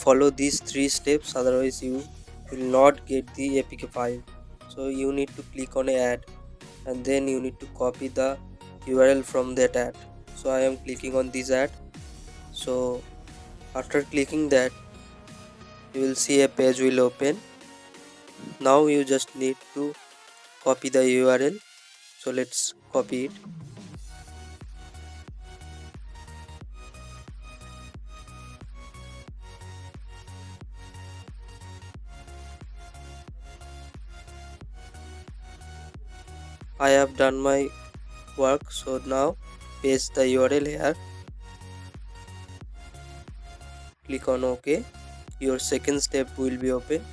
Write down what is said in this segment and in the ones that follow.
follow these 3 steps, otherwise you will not get the APK file. So you need to click on add, and then you need to copy the URL from that ad. So I am clicking on this ad. So after clicking that, you will see a page will open. Now you just need to copy the URL. So let's copy it. I have done my work. So now paste the URL here. Click on OK. Your second step will be open.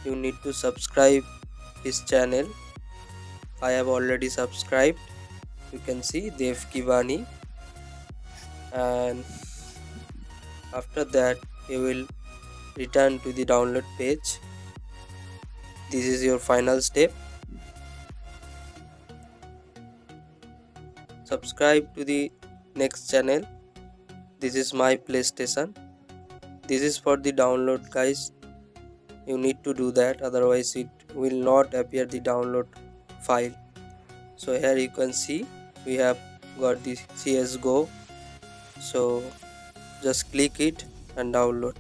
You need to subscribe his channel. I have already subscribed. You can see Dev Kivani, and after that you will return to the download page. This is your final step. Subscribe to the next channel. This is my PlayStation. This is for the download, guys. You need to do that, otherwise it will not appear the download file. So here you can see we have got the CSGO. So just click it and download.